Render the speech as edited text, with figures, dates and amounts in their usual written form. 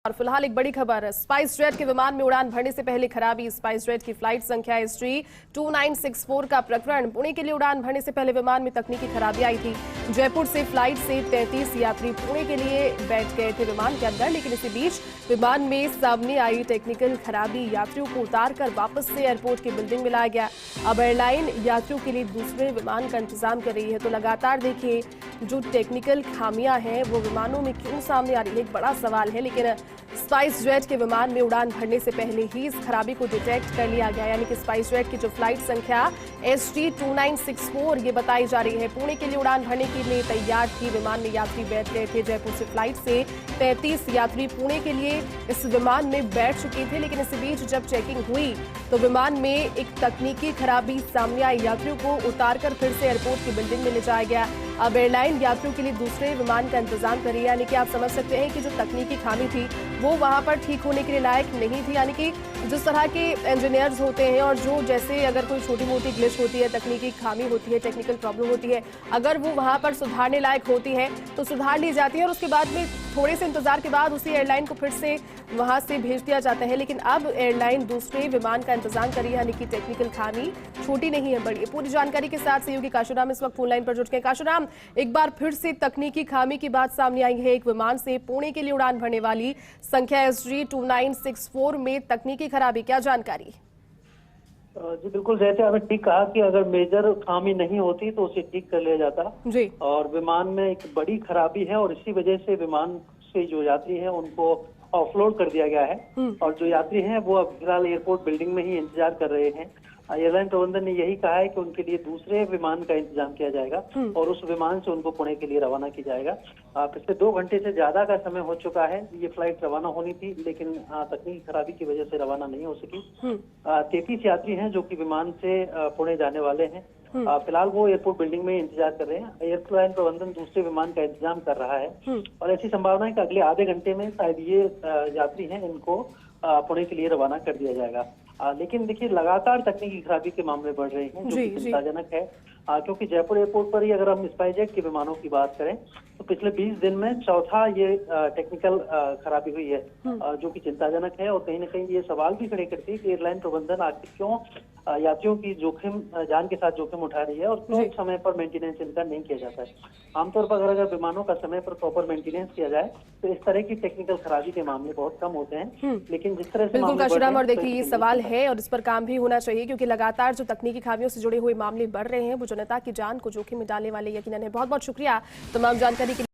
और फिलहाल एक बड़ी खबर, स्पाइस जेट के विमान में उड़ान भरने से पहले खराबी। स्पाइस जेट की फ्लाइट संख्या SG 2964 का प्रकरण। पुणे के लिए उड़ान भरने से पहले विमान में तकनीकी खराबी आई थी। जयपुर से फ्लाइट से 33 यात्री पुणे के लिए बैठ गए थे विमान के अंदर, लेकिन इसी बीच विमान में सामने आई टेक्निकल खराबी यात्रियों को उतारकर वापस से एयरपोर्ट की बिल्डिंग में लाया गया। अब एयरलाइन यात्रियों के लिए दूसरे विमान का इंतजाम कर रही है। तो लगातार देखिए, जो टेक्निकल खामियां हैं वो विमानों में क्यों सामने आ रही है, एक बड़ा सवाल है। लेकिन स्पाइस जेट के विमान में उड़ान भरने से पहले ही इस खराबी को डिटेक्ट कर लिया गया, यानी कि स्पाइस जेट की जो फ्लाइट संख्या SG 2964 ये बताई जा रही है, पुणे के लिए उड़ान भरने के लिए तैयार थी। विमान में यात्री बैठ गए थे। जयपुर से फ्लाइट से 33 यात्री पुणे के लिए इस विमान में बैठ चुके थे, लेकिन इसी बीच जब चेकिंग हुई तो विमान में एक तकनीकी खराबी सामने आई। यात्रियों को उतारकर फिर से एयरपोर्ट की बिल्डिंग में ले जाया गया। अब एयरलाइन यात्रियों के लिए दूसरे विमान का इंतजाम कर रही है, यानी कि आप समझ सकते हैं कि जो तकनीकी खामी थी वो वहां पर ठीक होने के लिए लायक नहीं थी। यानी कि जिस तरह के इंजीनियर्स होते हैं और जो जैसे अगर कोई छोटी मोटी ग्लिच होती है, तकनीकी खामी होती है, टेक्निकल प्रॉब्लम होती है, अगर वो वहां पर सुधारने लायक होती है तो सुधार ली जाती है और उसके बाद में थोड़े से इंतजार के बाद उसी एयरलाइन को फिर से वहां से भेज दिया जाता है। लेकिन अब एयरलाइन दूसरे विमान का इंतजाम करी है, यानी कि टेक्निकल खामी छोटी नहीं है, बड़ी। पूरी जानकारी के साथ सहयोगी काशुराम इस वक्त फोन लाइन पर जुट गए। काशुराम, एक बार फिर से तकनीकी खामी की बात सामने आई है। एक विमान से पुणे के लिए उड़ान भरने वाली संख्या SG 2964 में तकनीकी खराबी, क्या जानकारी? जी बिल्कुल, जैसे आपने ठीक कहा कि अगर मेजर खामी नहीं होती तो उसे ठीक कर लिया जाता जी। और विमान में एक बड़ी खराबी है और इसी वजह से विमान से जो यात्री हैं उनको ऑफलोड कर दिया गया है और जो यात्री हैं वो अब फिलहाल एयरपोर्ट बिल्डिंग में ही इंतजार कर रहे हैं। एयरलाइन प्रबंधन ने यही कहा है कि उनके लिए दूसरे विमान का इंतजाम किया जाएगा और उस विमान से उनको पुणे के लिए रवाना किया जाएगा। पिछले 2 घंटे से ज्यादा का समय हो चुका है। ये फ्लाइट रवाना होनी थी, लेकिन तकनीकी खराबी की वजह से रवाना नहीं हो सकी। 33 यात्री हैं जो कि विमान से पुणे जाने वाले हैं। फिलहाल वो एयरपोर्ट बिल्डिंग में इंतजार कर रहे हैं। एयरलाइन प्रबंधन दूसरे विमान का इंतजाम कर रहा है और ऐसी संभावना है कि अगले आधे घंटे में शायद ये यात्री हैं इनको पुणे के लिए रवाना कर दिया जाएगा। लेकिन देखिए, लगातार तकनीकी खराबी के मामले बढ़ रहे हैं, जो कि चिंताजनक है। क्योंकि जयपुर एयरपोर्ट पर ही अगर हम स्पाइस जेट के विमानों की बात करें तो पिछले 20 दिन में चौथा ये टेक्निकल खराबी हुई है, जो कि चिंताजनक है। और कहीं ना कहीं ये सवाल भी खड़े करती है कि एयरलाइन प्रबंधन आखिर क्यों यात्रियों की जान के साथ जोखिम उठा रही है और क्यों समय पर मेंटेनेंस इनका नहीं किया जाता है। आमतौर पर अगर विमानों का समय पर प्रॉपर मेंटेनेंस किया जाए तो इस तरह की टेक्निकल खराबी के मामले बहुत कम होते हैं। लेकिन जिस तरह से बिल्कुल काशुराम, और देखिए ये सवाल है और इस पर काम भी होना चाहिए, क्योंकि लगातार जो तकनीकी खामियों से जुड़े हुए मामले बढ़ रहे हैं वो जनता की जान को जोखिम में डालने वाले यकीनन है। बहुत बहुत शुक्रिया तमाम जानकारी के लिए।